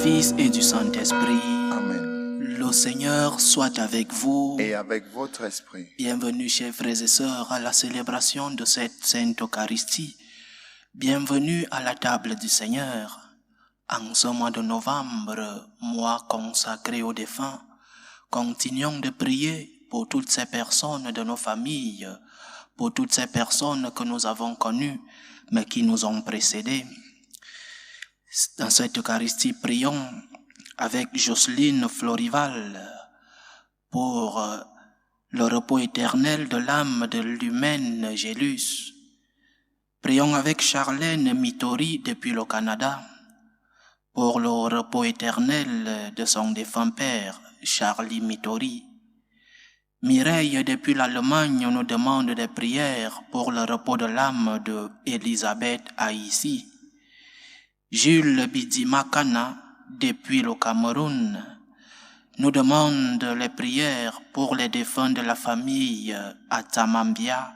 Fils et du Saint-Esprit. Amen. Le Seigneur soit avec vous. Et avec votre esprit. Bienvenue, chers frères et sœurs, à la célébration de cette Sainte Eucharistie. Bienvenue à la table du Seigneur. En ce mois de novembre, mois consacré aux défunts, continuons de prier pour toutes ces personnes de nos familles, pour toutes ces personnes que nous avons connues, mais qui nous ont précédés. Dans cette Eucharistie, prions avec Jocelyne Florival pour le repos éternel de l'âme de l'humaine Gélus. Prions avec Charlène Mitori depuis le Canada pour le repos éternel de son défunt père, Charlie Mitori. Mireille depuis l'Allemagne nous demande des prières pour le repos de l'âme de Elisabeth Aïssi. Jules Bidimakana depuis le Cameroun nous demande les prières pour les défunts de la famille Atamambia,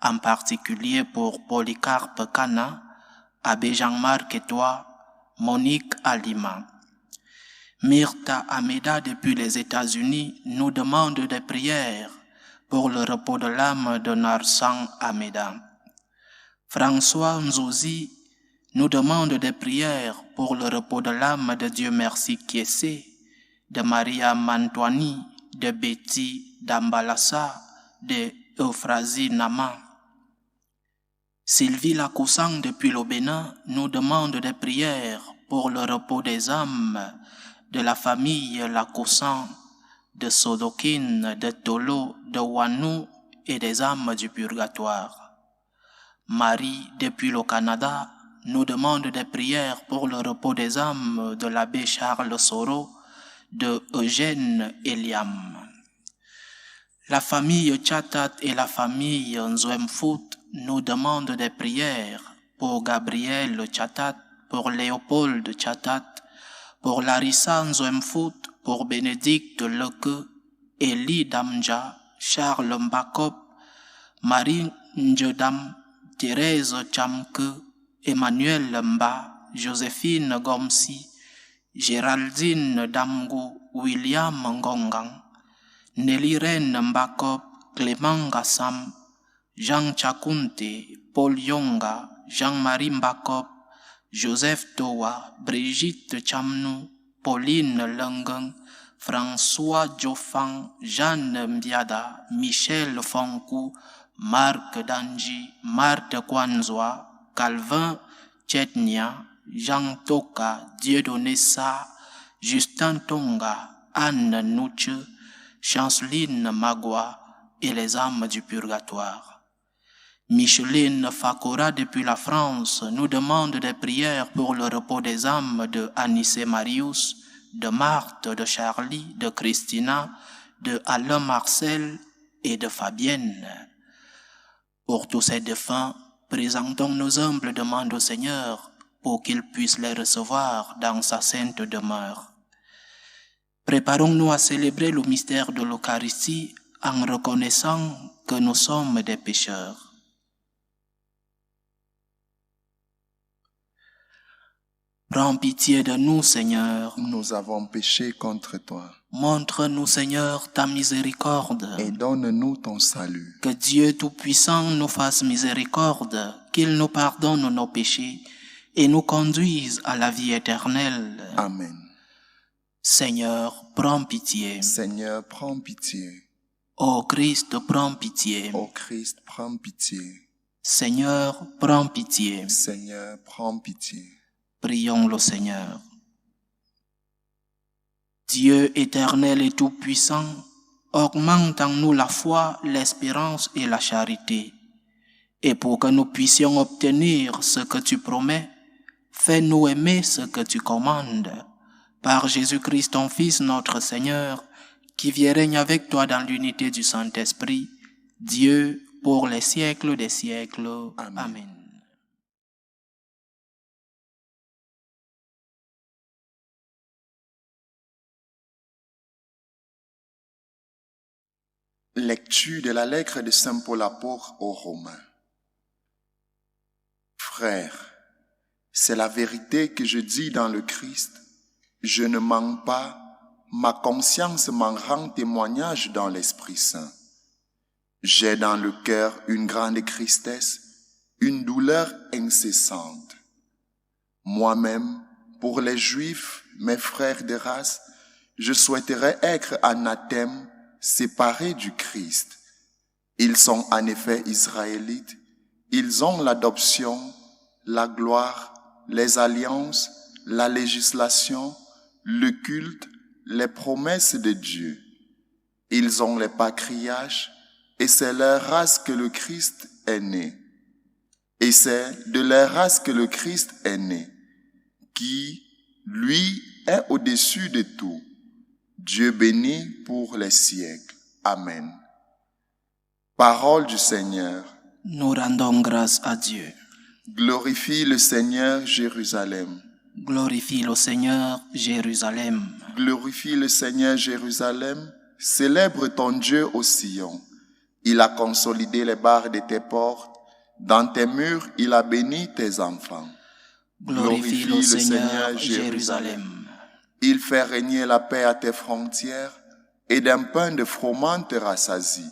en particulier pour Polycarpe Kana, Abbé Jean-Marc Etoile, Monique Alima. Myrta Ameda depuis les États-Unis nous demande des prières pour le repos de l'âme de Narsan Ameda. François Nzouzi nous demande des prières pour le repos de l'âme de Dieu Merci Kiessé, de Maria Mantoani, de Betty Dambalassa, de Euphrasie Nama. Sylvie Lacoussan depuis le Bénin nous demande des prières pour le repos des âmes de la famille Lacoussan, de Sodokine, de Tolo, de Wanou et des âmes du purgatoire. Marie depuis le Canada nous demande des prières pour le repos des âmes de l'abbé Charles Soro, de Eugène Eliam. La famille Chatat et la famille Nzouemfout nous demandent des prières pour Gabriel Chatat, pour Léopold Chatat, pour Larissa Nzouemfout, pour Bénédicte Leke, Elie Damja, Charles Mbakop, Marie Ndjedam, Thérèse Chamke, Emmanuel Mba, Joséphine Gomsi, Géraldine Damgou, William Ngongang, Nelly-Reine Mbakop, Clément Gassam, Jean Chakunte, Paul Yonga, Jean-Marie Mbakop, Joseph Towa, Brigitte Chamnou, Pauline Lengen, François Diofang, Jeanne Mbiada, Michel Fonkou, Marc Danji, Marthe Kwanzwa, Calvin Tchetnia, Jean Toka, Dieudonné Sa, Justin Tonga, Anne Nouche, Chanceline Magua et les âmes du purgatoire. Micheline Fakora depuis la France nous demande des prières pour le repos des âmes de Anissé Marius, de Marthe, de Charlie, de Christina, de Alain Marcel et de Fabienne. Pour tous ces défunts, présentons nos humbles demandes au Seigneur pour qu'il puisse les recevoir dans sa sainte demeure. Préparons-nous à célébrer le mystère de l'Eucharistie en reconnaissant que nous sommes des pécheurs. Prends pitié de nous, Seigneur. Nous avons péché contre toi. Montre-nous, Seigneur, ta miséricorde. Et donne-nous ton salut. Que Dieu Tout-Puissant nous fasse miséricorde, qu'il nous pardonne nos péchés et nous conduise à la vie éternelle. Amen. Seigneur, prends pitié. Seigneur, prends pitié. Ô Christ, prends pitié. Ô Christ, prends pitié. Seigneur, prends pitié. Seigneur, prends pitié. Prions le Seigneur. Dieu éternel et tout-puissant, augmente en nous la foi, l'espérance et la charité. Et pour que nous puissions obtenir ce que tu promets, fais-nous aimer ce que tu commandes. Par Jésus-Christ, ton Fils, notre Seigneur, qui vit et règne avec toi dans l'unité du Saint-Esprit, Dieu, pour les siècles des siècles. Amen. Amen. Lecture de la lettre de Saint Paul apôtre aux Romains. Frères, c'est la vérité que je dis dans le Christ. Je ne mens pas, ma conscience m'en rend témoignage dans l'Esprit Saint. J'ai dans le cœur une grande tristesse, une douleur incessante. Moi-même, pour les Juifs, mes frères de race, je souhaiterais être anathème, séparé du Christ. Ils sont en effet israélites, ils ont l'adoption, la gloire, les alliances, la législation, le culte, les promesses de Dieu. Ils ont les patriarches, et c'est leur race que le Christ est né. Et c'est de leur race que le Christ est né, qui, lui, est au-dessus de tout. Dieu béni pour les siècles. Amen. Parole du Seigneur. Nous rendons grâce à Dieu. Glorifie le Seigneur, Jérusalem. Glorifie le Seigneur, Jérusalem. Glorifie le Seigneur, Jérusalem. Célèbre ton Dieu au Sion. Il a consolidé les barres de tes portes. Dans tes murs, il a béni tes enfants. Glorifie le Seigneur, Jérusalem. Il fait régner la paix à tes frontières et d'un pain de froment te rassasie.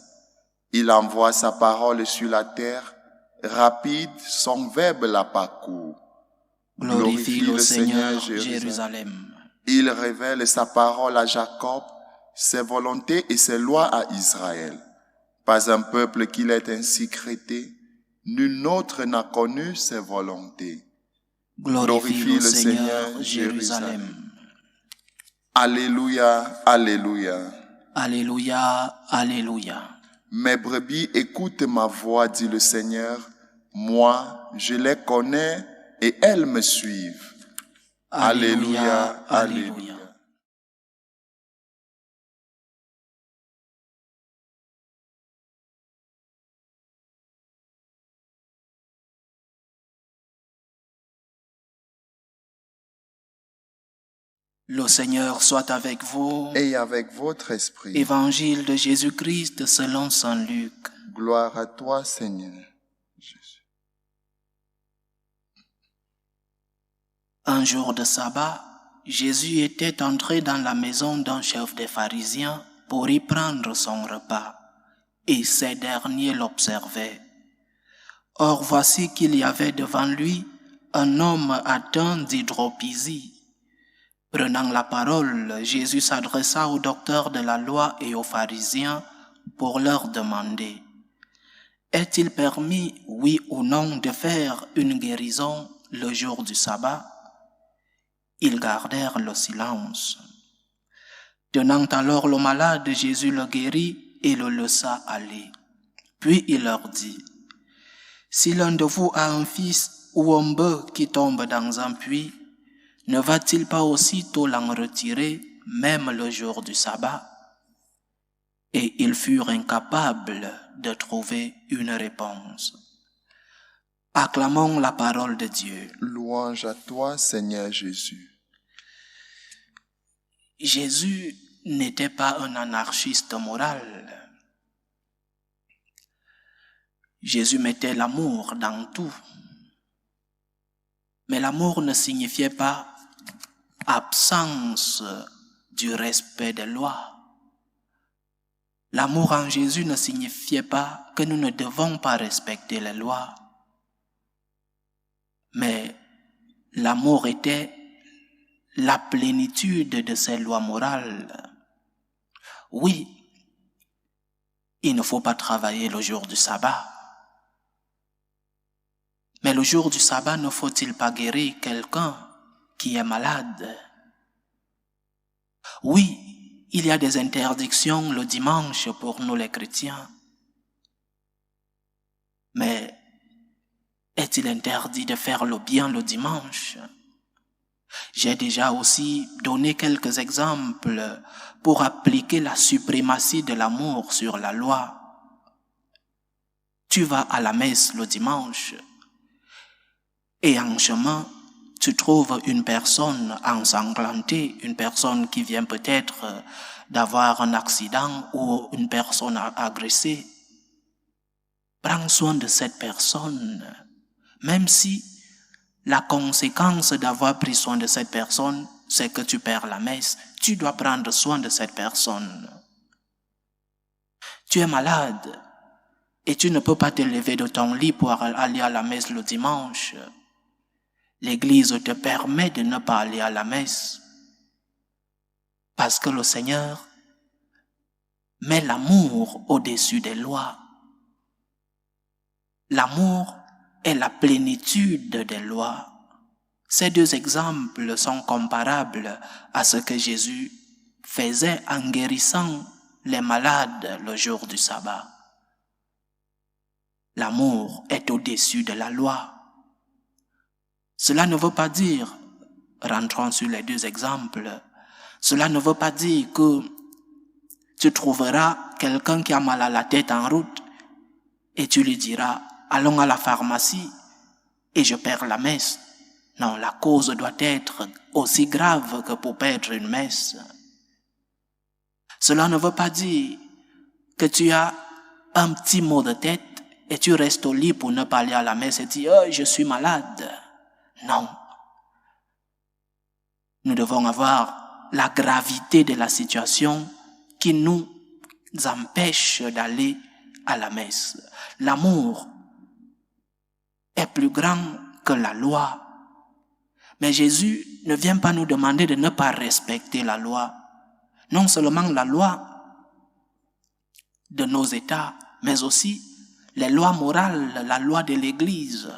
Il envoie sa parole sur la terre, rapide, son verbe la parcourt. Glorifie le Seigneur, Jérusalem. Il révèle sa parole à Jacob, ses volontés et ses lois à Israël. Pas un peuple qu'il ait ainsi créé, nul autre n'a connu ses volontés. Glorifie le Seigneur, Jérusalem. Alléluia, Alléluia. Alléluia, Alléluia. Mes brebis écoutent ma voix, dit le Seigneur. Moi, je les connais et elles me suivent. Alléluia, Alléluia. Le Seigneur soit avec vous. Et avec votre esprit. Évangile de Jésus-Christ selon saint Luc. Gloire à toi, Seigneur Jésus. Un jour de sabbat, Jésus était entré dans la maison d'un chef des pharisiens pour y prendre son repas, et ces derniers l'observaient. Or voici qu'il y avait devant lui un homme atteint d'hydropésie. Prenant la parole, Jésus s'adressa aux docteurs de la loi et aux pharisiens pour leur demander: est-il permis, oui ou non, de faire une guérison le jour du sabbat? Ils gardèrent le silence. Tenant alors le malade, Jésus le guérit et le laissa aller. Puis il leur dit: si l'un de vous a un fils ou un bœuf qui tombe dans un puits, ne va-t-il pas aussitôt l'en retirer, même le jour du sabbat? Et ils furent incapables de trouver une réponse. Acclamons la parole de Dieu. Louange à toi, Seigneur Jésus. Jésus n'était pas un anarchiste moral. Jésus mettait l'amour dans tout. Mais l'amour ne signifiait pas absence du respect des lois. L'amour en Jésus ne signifiait pas que nous ne devons pas respecter les lois. Mais l'amour était la plénitude de ces lois morales. Oui, il ne faut pas travailler le jour du sabbat. Mais le jour du sabbat, ne faut-il pas guérir quelqu'un qui est malade? Oui, il y a des interdictions le dimanche pour nous les chrétiens. Mais est-il interdit de faire le bien le dimanche? J'ai déjà aussi donné quelques exemples pour appliquer la suprématie de l'amour sur la loi. Tu vas à la messe le dimanche et en chemin, tu trouves une personne ensanglantée, une personne qui vient peut-être d'avoir un accident ou une personne agressée. Prends soin de cette personne, même si la conséquence d'avoir pris soin de cette personne c'est que tu perds la messe. Tu dois prendre soin de cette personne. Tu es malade et tu ne peux pas te lever de ton lit pour aller à la messe le dimanche. L'Église te permet de ne pas aller à la messe parce que le Seigneur met l'amour au-dessus des lois. L'amour est la plénitude des lois. Ces deux exemples sont comparables à ce que Jésus faisait en guérissant les malades le jour du sabbat. L'amour est au-dessus de la loi. Cela ne veut pas dire, rentrons sur les deux exemples, cela ne veut pas dire que tu trouveras quelqu'un qui a mal à la tête en route et tu lui diras, allons à la pharmacie et je perds la messe. Non, la cause doit être aussi grave que pour perdre une messe. Cela ne veut pas dire que tu as un petit mot de tête et tu restes au lit pour ne pas aller à la messe et dire « Oh, je suis malade ». Non. Nous devons avoir la gravité de la situation qui nous empêche d'aller à la messe. L'amour est plus grand que la loi. Mais Jésus ne vient pas nous demander de ne pas respecter la loi. Non seulement la loi de nos États, mais aussi les lois morales, la loi de l'Église.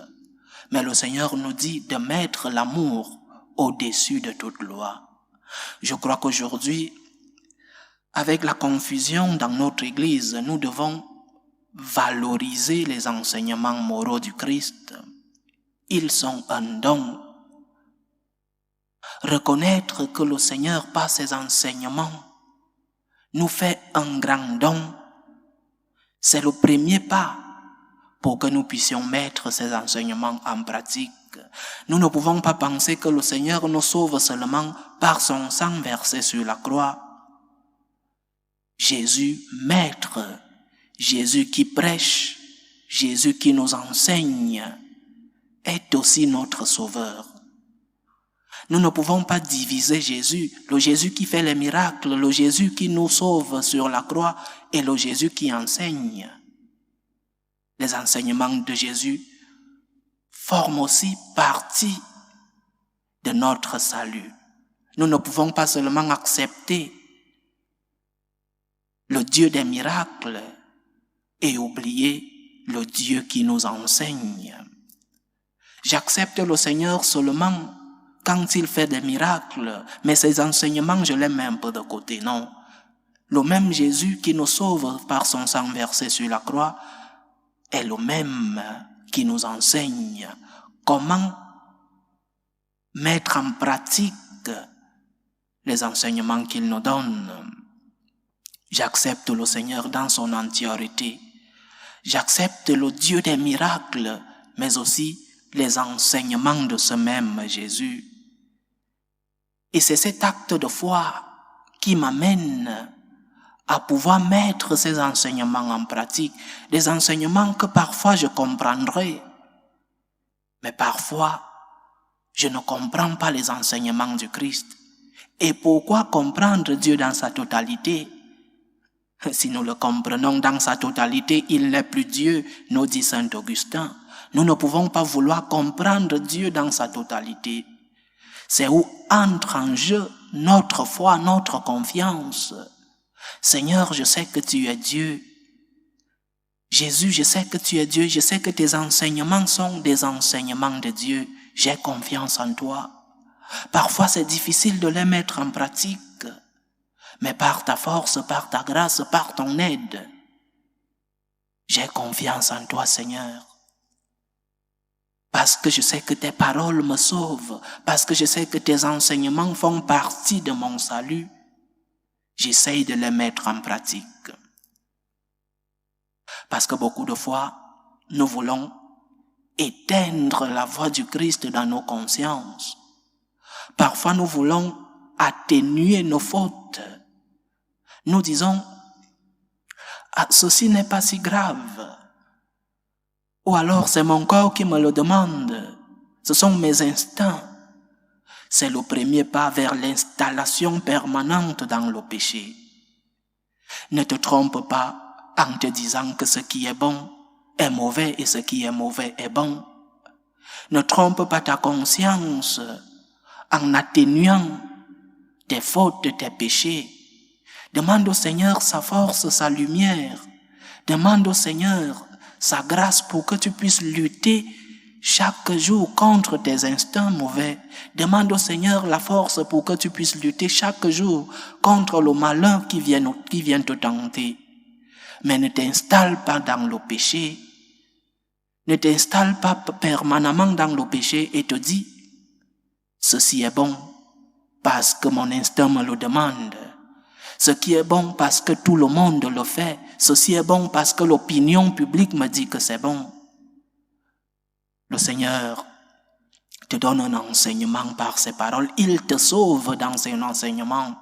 Mais le Seigneur nous dit de mettre l'amour au-dessus de toute loi. Je crois qu'aujourd'hui, avec la confusion dans notre Église, nous devons valoriser les enseignements moraux du Christ. Ils sont un don. Reconnaître que le Seigneur, par ses enseignements, nous fait un grand don, c'est le premier pas pour que nous puissions mettre ces enseignements en pratique. Nous ne pouvons pas penser que le Seigneur nous sauve seulement par son sang versé sur la croix. Jésus, maître, Jésus qui prêche, Jésus qui nous enseigne, est aussi notre sauveur. Nous ne pouvons pas diviser Jésus, le Jésus qui fait les miracles, le Jésus qui nous sauve sur la croix et le Jésus qui enseigne. Les enseignements de Jésus forment aussi partie de notre salut. Nous ne pouvons pas seulement accepter le Dieu des miracles et oublier le Dieu qui nous enseigne. J'accepte le Seigneur seulement quand il fait des miracles, mais ses enseignements, je les mets un peu de côté, non. Le même Jésus qui nous sauve par son sang versé sur la croix est le même qui nous enseigne comment mettre en pratique les enseignements qu'il nous donne. J'accepte le Seigneur dans son entièreté. J'accepte le Dieu des miracles, mais aussi les enseignements de ce même Jésus. Et c'est cet acte de foi qui m'amène à pouvoir mettre ces enseignements en pratique. Des enseignements que parfois je comprendrai, mais parfois je ne comprends pas les enseignements du Christ. Et pourquoi comprendre Dieu dans sa totalité? Si nous le comprenons dans sa totalité, il n'est plus Dieu, nous dit saint Augustin. Nous ne pouvons pas vouloir comprendre Dieu dans sa totalité. C'est où entre en jeu notre foi, notre confiance. Seigneur, je sais que tu es Dieu. Jésus, je sais que tu es Dieu. Je sais que tes enseignements sont des enseignements de Dieu. J'ai confiance en toi. Parfois, c'est difficile de les mettre en pratique. Mais par ta force, par ta grâce, par ton aide, j'ai confiance en toi, Seigneur. Parce que je sais que tes paroles me sauvent, parce que je sais que tes enseignements font partie de mon salut, j'essaye de les mettre en pratique. Parce que beaucoup de fois, nous voulons éteindre la voix du Christ dans nos consciences. Parfois, nous voulons atténuer nos fautes. Nous disons, ah, ceci n'est pas si grave. Ou alors c'est mon corps qui me le demande. Ce sont mes instincts. C'est le premier pas vers l'installation permanente dans le péché. Ne te trompe pas en te disant que ce qui est bon est mauvais et ce qui est mauvais est bon. Ne trompe pas ta conscience en atténuant tes fautes, tes péchés. Demande au Seigneur sa force, sa lumière. Demande au Seigneur sa grâce pour que tu puisses lutter chaque jour contre tes instincts mauvais. Demande au Seigneur la force pour que tu puisses lutter chaque jour contre le malin qui vient te tenter. Mais ne t'installe pas dans le péché. Ne t'installe pas permanemment dans le péché et te dis, ceci est bon parce que mon instinct me le demande. Ce qui est bon parce que tout le monde le fait. Ceci est bon parce que l'opinion publique me dit que c'est bon. Le Seigneur te donne un enseignement par ses paroles. Il te sauve dans ses enseignements.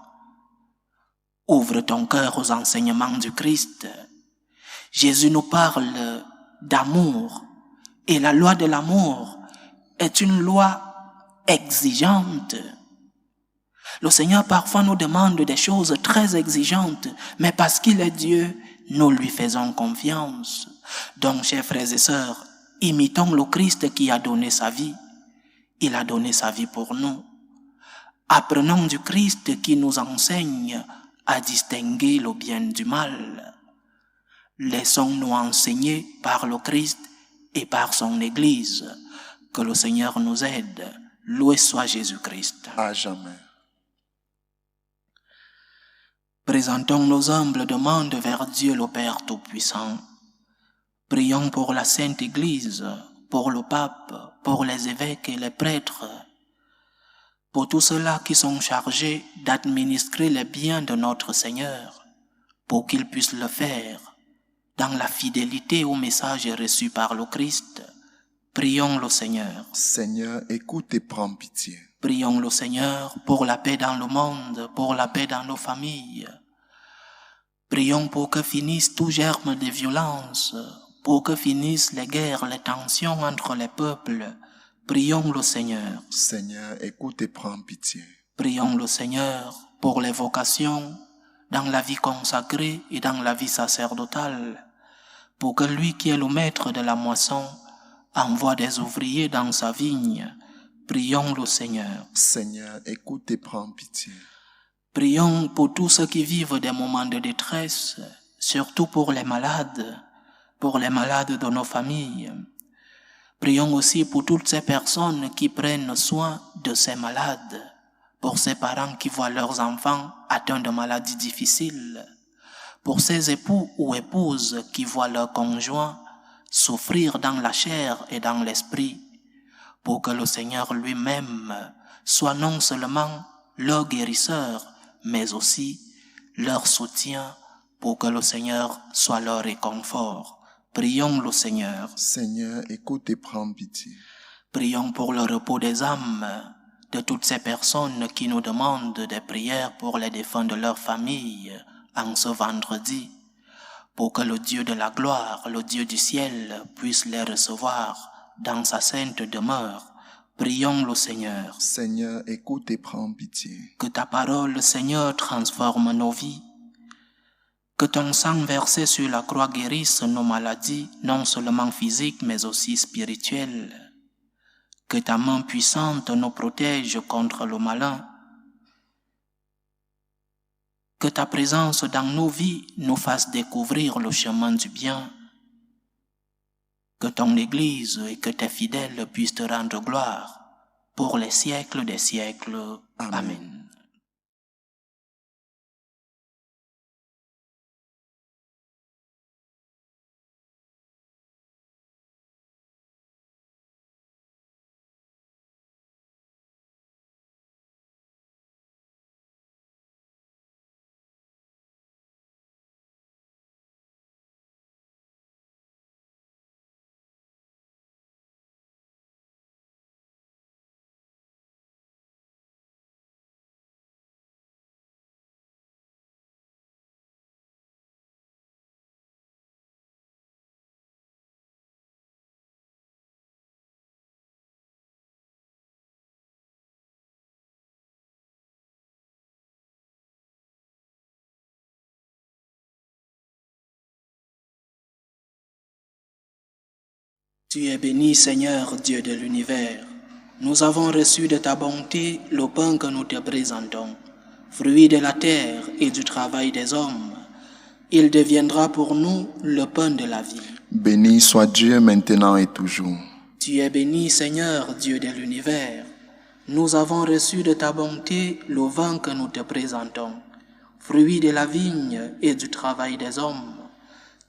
Ouvre ton cœur aux enseignements du Christ. Jésus nous parle d'amour. Et la loi de l'amour est une loi exigeante. Le Seigneur parfois nous demande des choses très exigeantes, mais parce qu'il est Dieu, nous lui faisons confiance. Donc, chers frères et sœurs, imitons le Christ qui a donné sa vie. Il a donné sa vie pour nous. Apprenons du Christ qui nous enseigne à distinguer le bien du mal. Laissons-nous enseigner par le Christ et par son Église. Que le Seigneur nous aide. Loué soit Jésus-Christ. À jamais. Présentons nos humbles demandes vers Dieu le Père Tout-Puissant. Prions pour la Sainte Église, pour le pape, pour les évêques et les prêtres, pour tous ceux-là qui sont chargés d'administrer les biens de notre Seigneur, pour qu'ils puissent le faire dans la fidélité au message reçu par le Christ. Prions le Seigneur. Seigneur, écoute et prends pitié. Prions le Seigneur pour la paix dans le monde, pour la paix dans nos familles. Prions pour que finisse tout germe de violence, pour que finissent les guerres, les tensions entre les peuples. Prions le Seigneur. Seigneur, écoute et prends pitié. Prions le Seigneur pour les vocations dans la vie consacrée et dans la vie sacerdotale, pour que lui qui est le maître de la moisson envoie des ouvriers dans sa vigne. Prions le Seigneur. Seigneur, écoute et prends pitié. Prions pour tous ceux qui vivent des moments de détresse, surtout pour les malades de nos familles. Prions aussi pour toutes ces personnes qui prennent soin de ces malades, pour ces parents qui voient leurs enfants atteints de maladies difficiles, pour ces époux ou épouses qui voient leurs conjoints souffrir dans la chair et dans l'esprit, pour que le Seigneur lui-même soit non seulement leur guérisseur, mais aussi leur soutien, pour que le Seigneur soit leur réconfort. Prions le Seigneur. Seigneur, écoute et prends pitié. Prions pour le repos des âmes de toutes ces personnes qui nous demandent des prières pour les défunts de leur famille en ce vendredi, pour que le Dieu de la gloire, le Dieu du ciel, puisse les recevoir dans sa sainte demeure. Prions le Seigneur. Seigneur, écoute et prends pitié. Que ta parole, Seigneur, transforme nos vies. Que ton sang versé sur la croix guérisse nos maladies, non seulement physiques, mais aussi spirituelles. Que ta main puissante nous protège contre le malin. Que ta présence dans nos vies nous fasse découvrir le chemin du bien. Que ton Église et que tes fidèles puissent te rendre gloire pour les siècles des siècles. Amen. Tu es béni, Seigneur, Dieu de l'univers. Nous avons reçu de ta bonté le pain que nous te présentons, fruit de la terre et du travail des hommes. Il deviendra pour nous le pain de la vie. Béni soit Dieu maintenant et toujours. Tu es béni, Seigneur, Dieu de l'univers. Nous avons reçu de ta bonté le vin que nous te présentons, fruit de la vigne et du travail des hommes.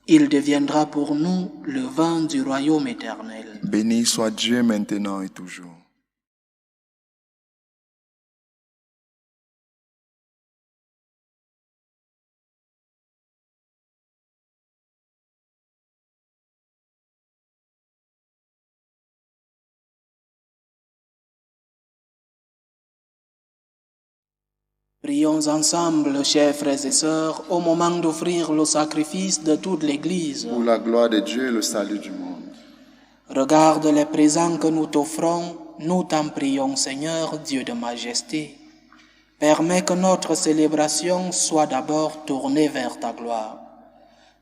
Il deviendra pour nous le vin du royaume éternel. Béni soit Dieu maintenant et toujours. Prions ensemble, chers frères et sœurs, au moment d'offrir le sacrifice de toute l'Église. Pour la gloire de Dieu et le salut du monde. Regarde les présents que nous t'offrons, nous t'en prions, Seigneur, Dieu de majesté. Permets que notre célébration soit d'abord tournée vers ta gloire.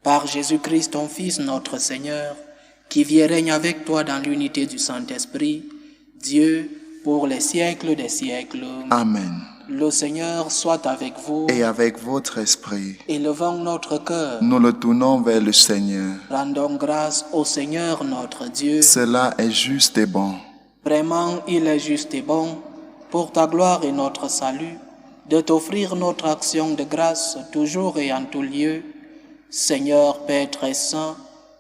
Par Jésus-Christ, ton Fils, notre Seigneur, qui vit et règne avec toi dans l'unité du Saint-Esprit, Dieu, pour les siècles des siècles. Amen. Le Seigneur soit avec vous. Et avec votre esprit. Élevons notre cœur. Nous le tournons vers le Seigneur. Rendons grâce au Seigneur notre Dieu. Cela est juste et bon. Vraiment, il est juste et bon, pour ta gloire et notre salut, de t'offrir notre action de grâce toujours et en tout lieu, Seigneur Père très saint,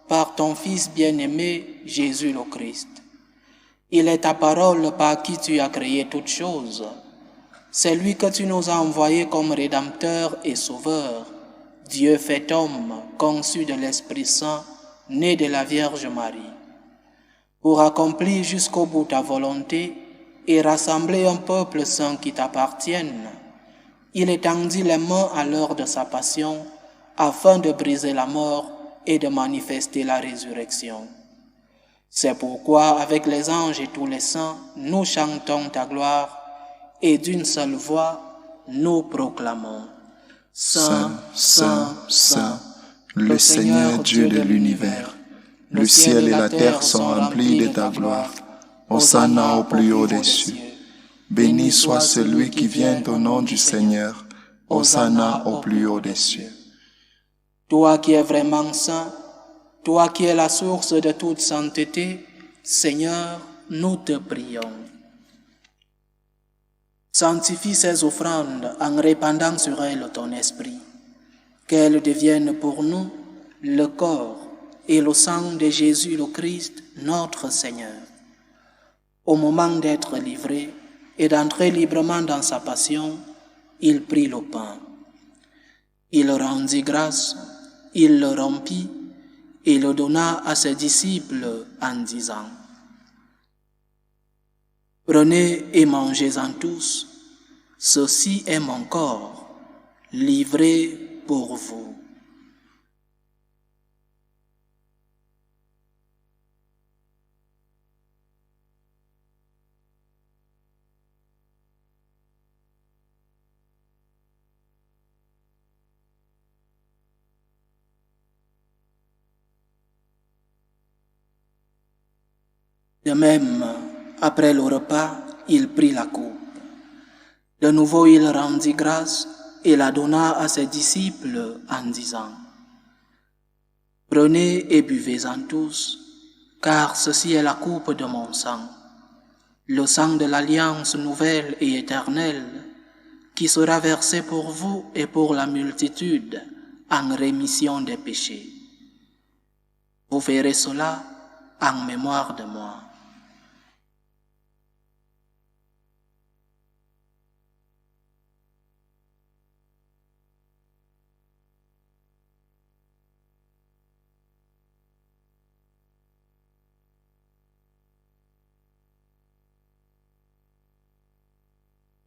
par ton Fils bien-aimé, Jésus le Christ. Il est ta parole par qui tu as créé toutes choses. C'est lui que tu nous as envoyé comme Rédempteur et Sauveur, Dieu fait homme, conçu de l'Esprit Saint, né de la Vierge Marie. Pour accomplir jusqu'au bout ta volonté et rassembler un peuple saint qui t'appartienne, il étendit les mains à l'heure de sa passion, afin de briser la mort et de manifester la résurrection. C'est pourquoi, avec les anges et tous les saints, nous chantons ta gloire, et d'une seule voix, nous proclamons: Saint, Saint, Saint, le Seigneur Dieu de l'univers. Le ciel et la terre sont remplis de ta gloire. Hosanna au plus haut des cieux. Béni soit celui qui vient au nom du Seigneur. Hosanna au plus haut des cieux. Toi qui es vraiment saint, toi qui es la source de toute sainteté, Seigneur, nous te prions. Sanctifie ces offrandes en répandant sur elles ton esprit, qu'elles deviennent pour nous le corps et le sang de Jésus le Christ, notre Seigneur. Au moment d'être livré et d'entrer librement dans sa passion, il prit le pain. Il rendit grâce, il le rompit et le donna à ses disciples en disant: Prenez et mangez-en tous, ceci est mon corps, livré pour vous. De même, après le repas, il prit la coupe. De nouveau, il rendit grâce et la donna à ses disciples en disant: Prenez et buvez-en tous, car ceci est la coupe de mon sang, le sang de l'alliance nouvelle et éternelle, qui sera versé pour vous et pour la multitude en rémission des péchés. Vous ferez cela en mémoire de moi.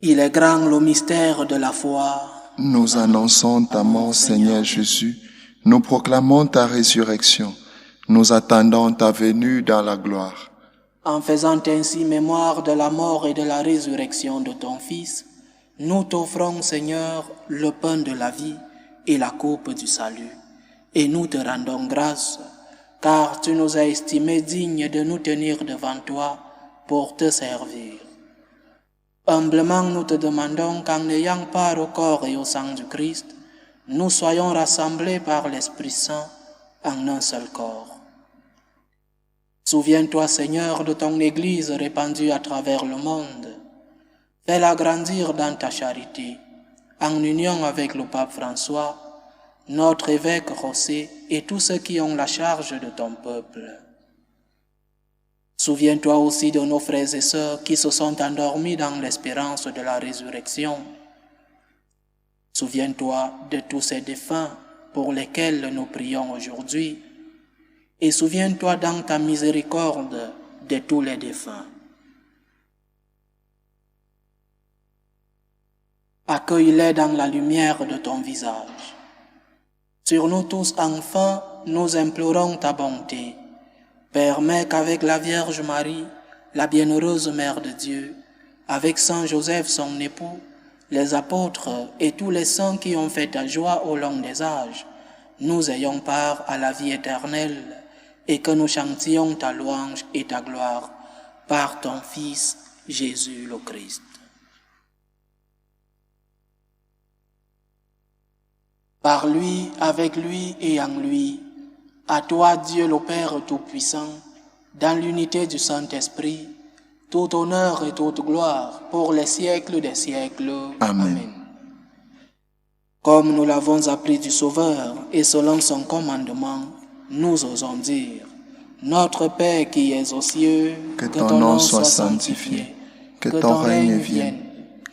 Il est grand le mystère de la foi. Nous annonçons ta mort, Seigneur Jésus. Nous proclamons ta résurrection. Nous attendons ta venue dans la gloire. En faisant ainsi mémoire de la mort et de la résurrection de ton Fils, nous t'offrons, Seigneur, le pain de la vie et la coupe du salut. Et nous te rendons grâce car tu nous as estimés dignes de nous tenir devant toi pour te servir. Humblement, nous te demandons qu'en ayant part au corps et au sang du Christ, nous soyons rassemblés par l'Esprit Saint en un seul corps. Souviens-toi, Seigneur, de ton Église répandue à travers le monde. Fais-la grandir dans ta charité, en union avec le pape François, notre évêque José et tous ceux qui ont la charge de ton peuple. Souviens-toi aussi de nos frères et sœurs qui se sont endormis dans l'espérance de la résurrection. Souviens-toi de tous ces défunts pour lesquels nous prions aujourd'hui, et souviens-toi dans ta miséricorde de tous les défunts. Accueille-les dans la lumière de ton visage. Sur nous tous, enfin, nous implorons ta bonté. Permets qu'avec la Vierge Marie, la bienheureuse Mère de Dieu, avec Saint Joseph son époux, les apôtres et tous les saints qui ont fait ta joie au long des âges, nous ayons part à la vie éternelle et que nous chantions ta louange et ta gloire par ton Fils Jésus le Christ. Par lui, avec lui et en lui, à toi, Dieu le Père Tout-Puissant, dans l'unité du Saint-Esprit, tout honneur et toute gloire pour les siècles des siècles. Amen. Comme nous l'avons appris du Sauveur et selon son commandement, nous osons dire, Notre Père qui es aux cieux, que ton nom soit sanctifié, que ton règne vienne,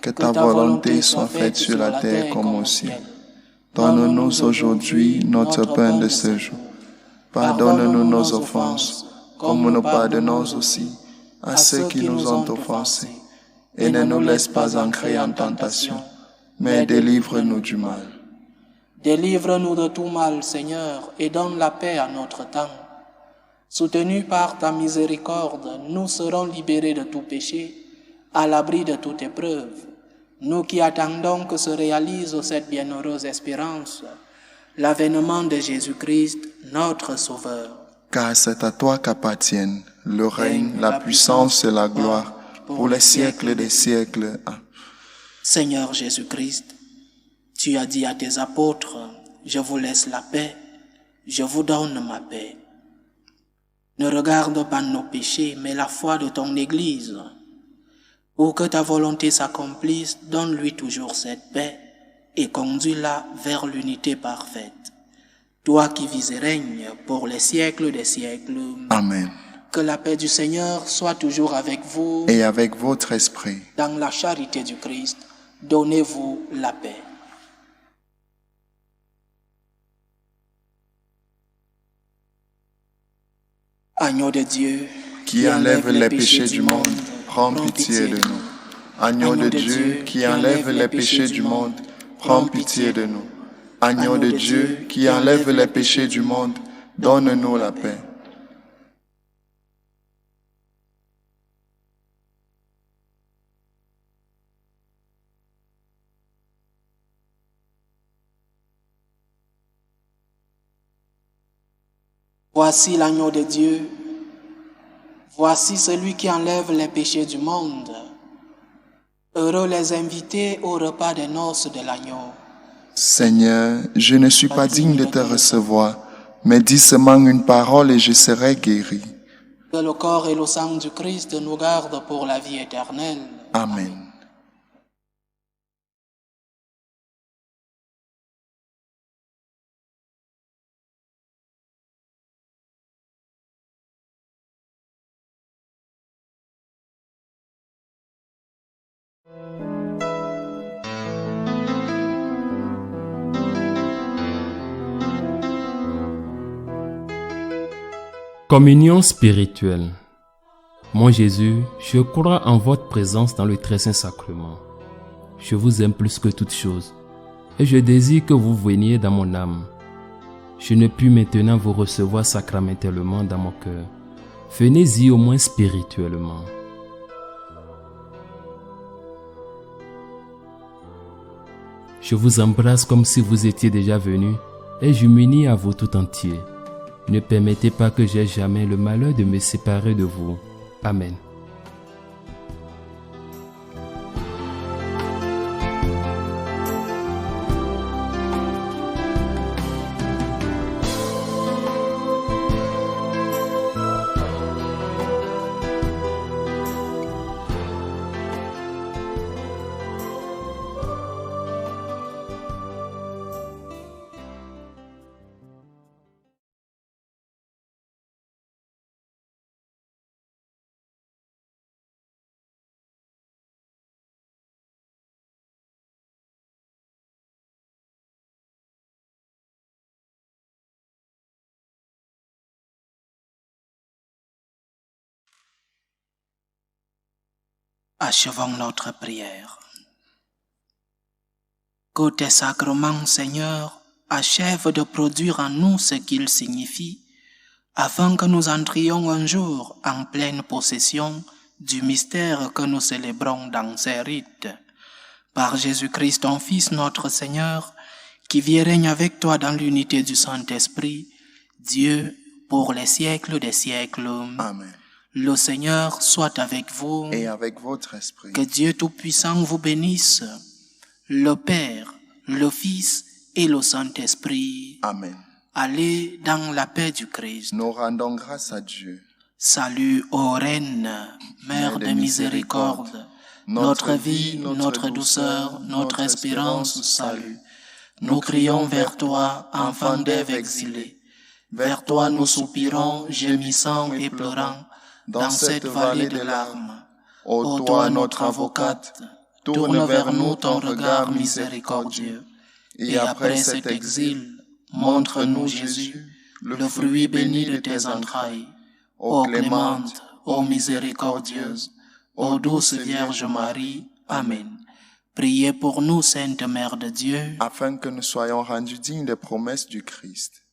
que ta volonté soit faite sur la terre comme au ciel. Donne-nous aujourd'hui notre pain de ce jour. Pardonne-nous nos offenses, comme nous pardonnons aussi à ceux qui nous ont offensés. Et ne nous laisse pas entrer en tentation, mais délivre-nous du mal. Délivre-nous de tout mal, Seigneur, et donne la paix à notre temps. Soutenus par ta miséricorde, nous serons libérés de tout péché, à l'abri de toute épreuve. Nous qui attendons que se réalise cette bienheureuse espérance, l'avènement de Jésus-Christ, notre Sauveur. Car c'est à toi qu'appartiennent le règne, la puissance et la gloire pour les siècles des siècles. Seigneur Jésus-Christ, tu as dit à tes apôtres, je vous laisse la paix, je vous donne ma paix. Ne regarde pas nos péchés, mais la foi de ton Église. Pour que ta volonté s'accomplisse, donne-lui toujours cette paix et conduis-la vers l'unité parfaite. Toi qui vis et règnes pour les siècles des siècles. Amen. Que la paix du Seigneur soit toujours avec vous. Et avec votre esprit. Dans la charité du Christ, donnez-vous la paix. Agneau de Dieu, qui enlève les péchés du monde, prends pitié de nous. Agneau de Dieu, qui enlève les péchés du monde, prends pitié de nous. Agneau de Dieu, qui enlève les péchés du monde, donne-nous la paix. Voici l'agneau de Dieu. Voici celui qui enlève les péchés du monde. Heureux les invités au repas des noces de l'agneau. Seigneur, je ne suis pas digne de te recevoir, mais dis seulement une parole et je serai guéri. Que le corps et le sang du Christ nous gardent pour la vie éternelle. Amen. Communion spirituelle. Mon Jésus, je crois en votre présence dans le très saint sacrement. Je vous aime plus que toute chose et je désire que vous veniez dans mon âme. Je ne puis maintenant vous recevoir sacramentellement dans mon cœur. Venez-y au moins spirituellement. Je vous embrasse comme si vous étiez déjà venu et je m'unis à vous tout entier. Ne permettez pas que j'aie jamais le malheur de me séparer de vous. Amen. Achevons notre prière. Que tes sacrements, Seigneur, achèvent de produire en nous ce qu'ils signifient, afin que nous entrions un jour en pleine possession du mystère que nous célébrons dans ces rites. Par Jésus-Christ, ton Fils, notre Seigneur, qui vit et règne avec toi dans l'unité du Saint-Esprit, Dieu, pour les siècles des siècles. Amen. Le Seigneur soit avec vous. Et avec votre esprit. Que Dieu Tout-Puissant vous bénisse, le Père, le Fils et le Saint-Esprit. Amen. Allez dans la paix du Christ. Nous rendons grâce à Dieu. Salut, ô Reine, Mère de miséricorde, notre vie, notre douceur, notre espérance, salut. Nous crions vers toi, enfant d'Ève exilée. Vers toi nous soupirons, gémissant et pleurant, dans cette vallée de larmes. Ô toi, notre avocate, tourne vers nous ton regard miséricordieux. Et après cet exil, montre-nous Jésus, le fruit béni de tes entrailles. Ô clémente, ô miséricordieuse, ô douce Vierge Marie. Amen. Priez pour nous, Sainte Mère de Dieu, afin que nous soyons rendus dignes des promesses du Christ.